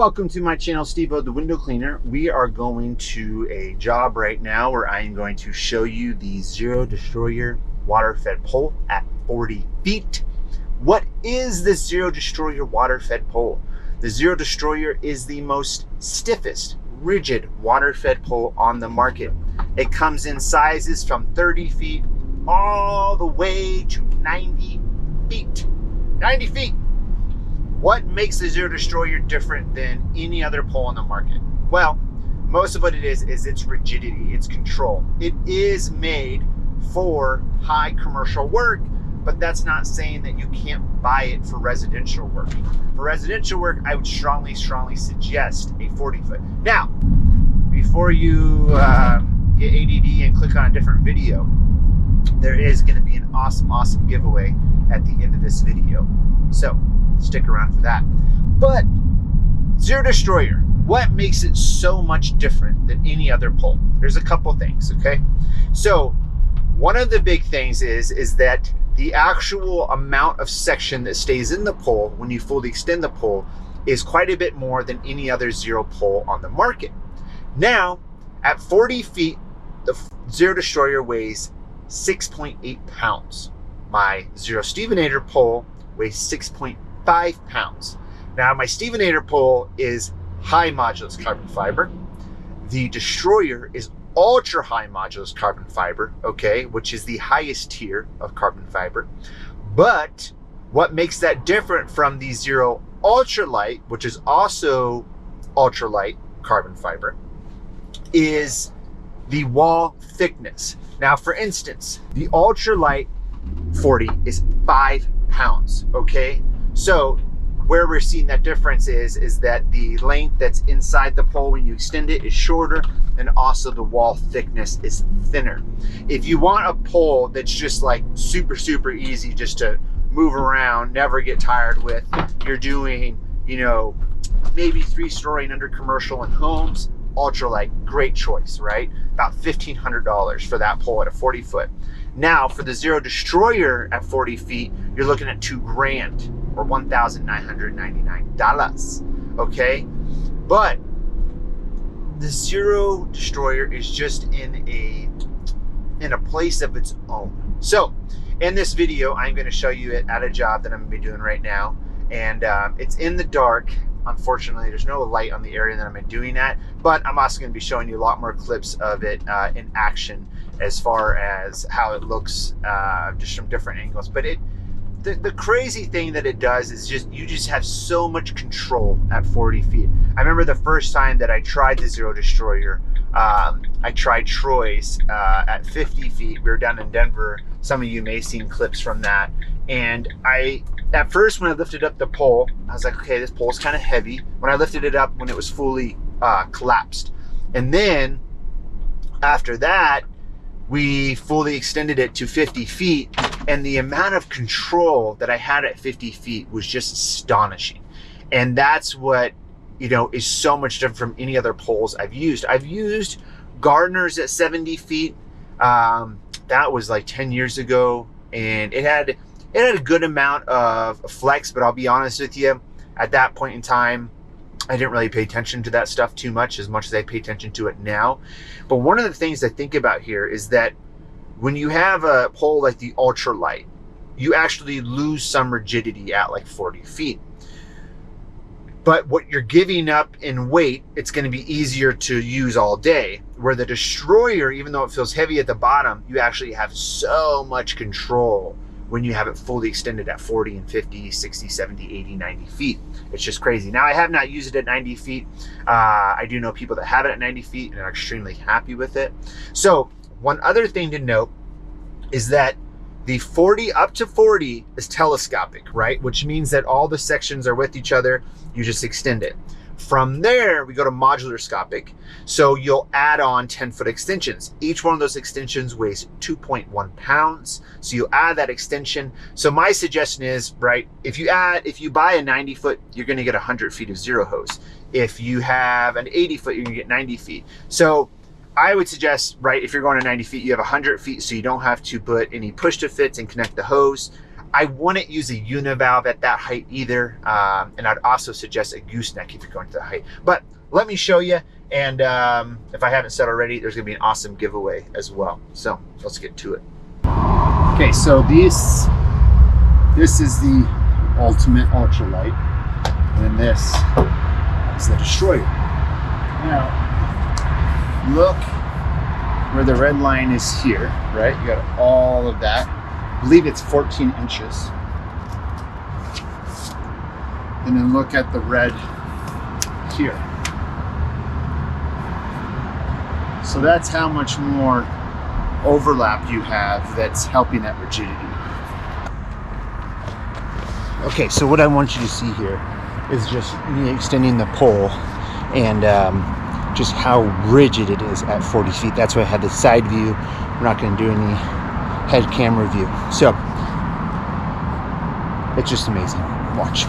Welcome to my channel, SteveO the Window Cleaner. We are going to a job right now where I am going to show you the Xero Destroyer water fed pole at 40 feet. What is the Xero Destroyer water fed pole? The Xero Destroyer is the most stiffest, rigid water fed pole on the market. It comes in sizes from 30 feet all the way to 90 feet. 90 feet. What makes the Xero Destroyer different than any other pole on the market? Well, most of what it is its rigidity, its control. It is made for high commercial work, but that's not saying that you can't buy it for residential work. For residential work, I would strongly suggest a 40 foot. Now, before you get ADD and click on a different video, there is going to be an awesome giveaway at the end of this video. So stick around for that. But Xero Destroyer, what makes it so much different than any other pole? There's a couple things, okay? So one of the big things is that the actual amount of section that stays in the pole when you fully extend the pole is quite a bit more than any other Xero pole on the market. Now, at 40 feet, the Xero Destroyer weighs 6.8 pounds. My Xero SteveOnator pole weighs 6.5 pounds. Now, my SteveOnator pole is high modulus carbon fiber. The Destroyer is ultra high modulus carbon fiber, okay, which is the highest tier of carbon fiber. But what makes that different from the Xero Ultralight, which is also ultralight carbon fiber, is the wall thickness. Now, for instance, the Ultralight 40 is 5 pounds, okay? So where we're seeing that difference is that the length that's inside the pole when you extend it is shorter, and also the wall thickness is thinner. If you want a pole that's just like super easy just to move around, never get tired with, you're doing, you know, maybe 3-story and under commercial and homes, ultralight, great choice, right? About $1,500 for that pole at a 40 foot. Now for the Xero Destroyer at 40 feet, you're looking at $2,000 or $1,999, okay? But the Xero Destroyer is just in a place of its own. So in this video, I'm going to show you it at a job that I'm going to be doing right now, and it's in the dark. Unfortunately, there's no light on the area that I'm doing at, but I'm also going to be showing you a lot more clips of it in action as far as how it looks just from different angles. But the crazy thing that it does is you just have so much control at 40 feet. I remember the first time that I tried the Xero Destroyer, I tried Troy's at 50 feet. We were down in Denver. Some of you may have seen clips from that. And at first, when I lifted up the pole, I was like, okay, this pole's kind of heavy. When I lifted it up, when it was fully collapsed. And then after that, we fully extended it to 50 feet. And the amount of control that I had at 50 feet was just astonishing. And that's what, you know, is so much different from any other poles I've used. I've used Gardner's at 70 feet. That was like 10 years ago. And it had a good amount of flex, but I'll be honest with you, at that point in time, I didn't really pay attention to that stuff too much as I pay attention to it now. But one of the things I think about here is that when you have a pole like the Ultralight, you actually lose some rigidity at like 40 feet. But what you're giving up in weight, it's going to be easier to use all day. Where the Destroyer, even though it feels heavy at the bottom, you actually have so much control when you have it fully extended at 40 and 50, 60, 70, 80, 90 feet. It's just crazy. Now, I have not used it at 90 feet. I do know people that have it at 90 feet and are extremely happy with it. So one other thing to note is that the 40 up to 40 is telescopic, right? Which means that all the sections are with each other. You just extend it. From there, we go to modular-scopic. So you'll add on 10-foot extensions. Each one of those extensions weighs 2.1 pounds. So you add that extension. So my suggestion is, right, if you buy a 90-foot, you're going to get 100 feet of Xero hose. If you have an 80-foot, you're going to get 90 feet. So I would suggest, right, if you're going to 90 feet, you have 100 feet, so you don't have to put any push-to-fits and connect the hose. I wouldn't use a univalve at that height either. And I'd also suggest a gooseneck if you're going to that height. But let me show you. And if I haven't said already, there's gonna be an awesome giveaway as well. So let's get to it. Okay, so this is the ultimate ultralight. And then this is the Destroyer. Now, look where the red line is here, right? You got all of that. I believe it's 14 inches. And then look at the red here. So that's how much more overlap you have that's helping that rigidity. Okay, so what I want you to see here is just me extending the pole and just how rigid it is at 40 feet. That's why I had the side view. We're not going to do any head camera view. So it's just amazing. Watch.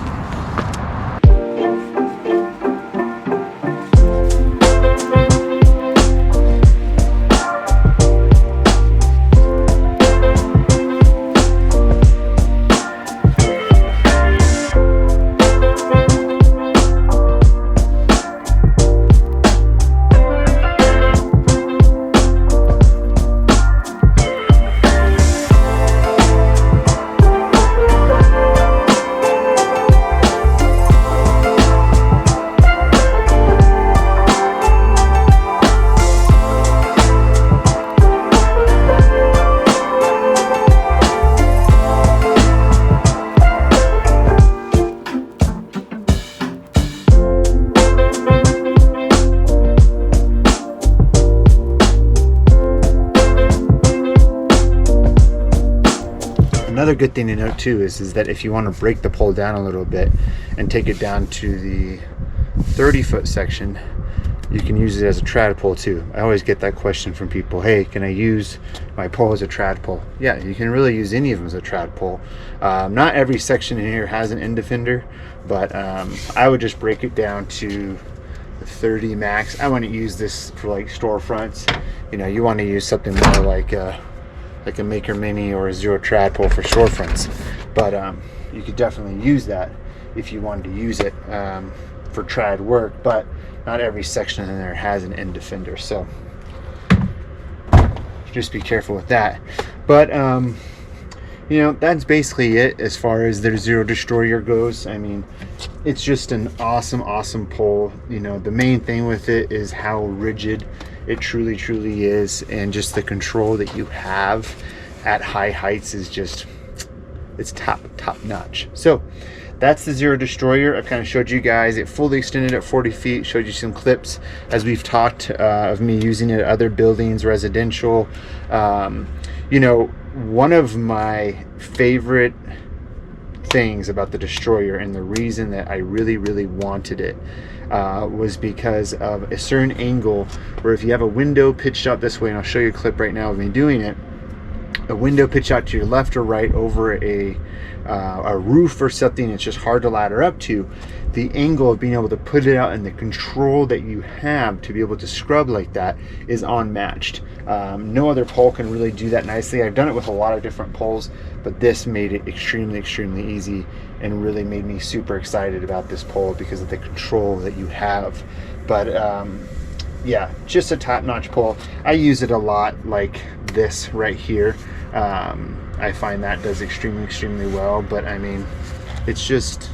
Another good thing to note too is that if you want to break the pole down a little bit and take it down to the 30-foot section, you can use it as a trad pole too. I always get that question from people, hey, can I use my pole as a trad pole? Yeah, you can really use any of them as a trad pole. Not every section in here has an end defender, but I would just break it down to the 30 max. I wouldn't use this for like storefronts. You know, you want to use something more like a Maker Mini or a Xero trad pole for storefronts. But you could definitely use that if you wanted to use it for trad work, but not every section in there has an end defender, so just be careful with that. But you know, that's basically it as far as their Xero Destroyer goes. I mean, it's just an awesome pole. You know, the main thing with it is how rigid it truly is, and just the control that you have at high heights is just, it's top notch. So that's the Xero Destroyer. I kind of showed you guys it fully extended at 40 feet, showed you some clips as we've talked of me using it at other buildings, residential. You know, one of my favorite things about the Destroyer, and the reason that I really wanted it, was because of a certain angle where if you have a window pitched out this way, and I'll show you a clip right now of me doing it, a window pitched out to your left or right over a roof or something, it's just hard to ladder up to, the angle of being able to put it out and the control that you have to be able to scrub like that is unmatched. No other pole can really do that nicely. I've done it with a lot of different poles, but this made it extremely easy and really made me super excited about this pole because of the control that you have. But yeah, just a top-notch pole. I use it a lot, like this right here. I find that does extremely well, but I mean, it's just,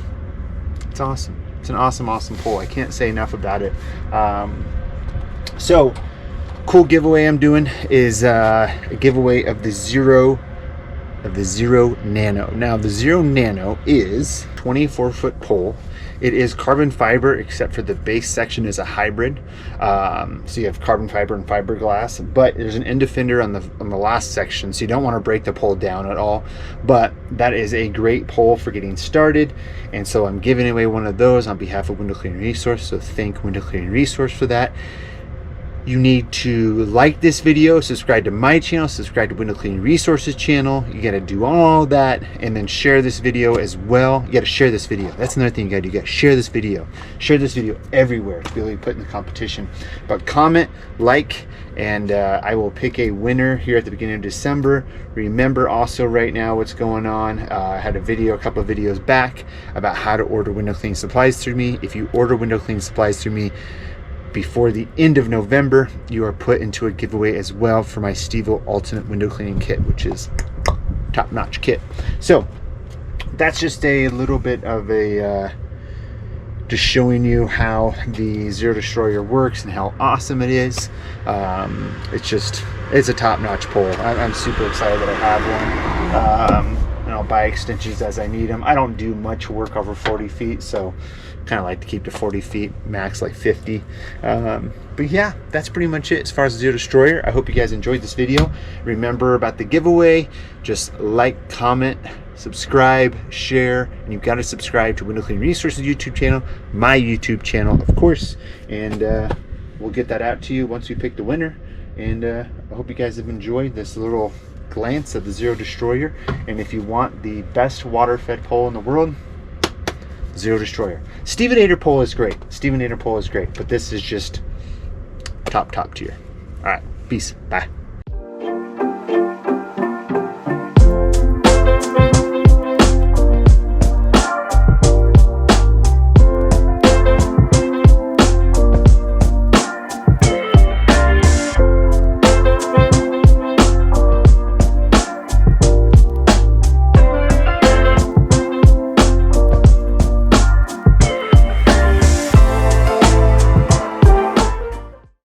it's awesome. It's an awesome pole. I can't say enough about it. So cool giveaway I'm doing is a giveaway of the Xero Nano. Now the Xero Nano is 24-foot pole. It is carbon fiber, except for the base section is a hybrid. So you have carbon fiber and fiberglass, but there's an end defender on the last section, so you don't want to break the pole down at all. But that is a great pole for getting started, and so I'm giving away one of those on behalf of Window Cleaning Resource. So thank Window Cleaning Resource for that. You need to like this video, subscribe to my channel, subscribe to Window Cleaning Resources channel. You got to do all that, and then share this video as well. You got to share this video. That's another thing you got to do. You got to share this video. Share this video everywhere to be able to put in the competition. But comment, like, and I will pick a winner here at the beginning of December. Remember also right now what's going on. I had a couple of videos back about how to order window cleaning supplies through me. If you order window cleaning supplies through me before the end of November, you are put into a giveaway as well for my SteveO Ultimate Window Cleaning Kit, which is top-notch kit. So that's just a little bit of a just showing you how the Xero Destroyer works and how awesome it is. It's a top-notch pole. I'm super excited that I have one. And I'll buy extensions as I need them. I don't do much work over 40 feet, so kind of like to keep to 40 feet, max like 50. But yeah, that's pretty much it as far as the Xero Destroyer. I hope you guys enjoyed this video. Remember about the giveaway, just like, comment, subscribe, share, and you've got to subscribe to Window Cleaning Resources YouTube channel, my YouTube channel, of course, and we'll get that out to you once we pick the winner. And I hope you guys have enjoyed this little glance of the Xero Destroyer. And if you want the best water-fed pole in the world, Xero Destroyer. SteveOnator pole is great. SteveOnator pole is great, but this is just top tier. All right, peace. Bye.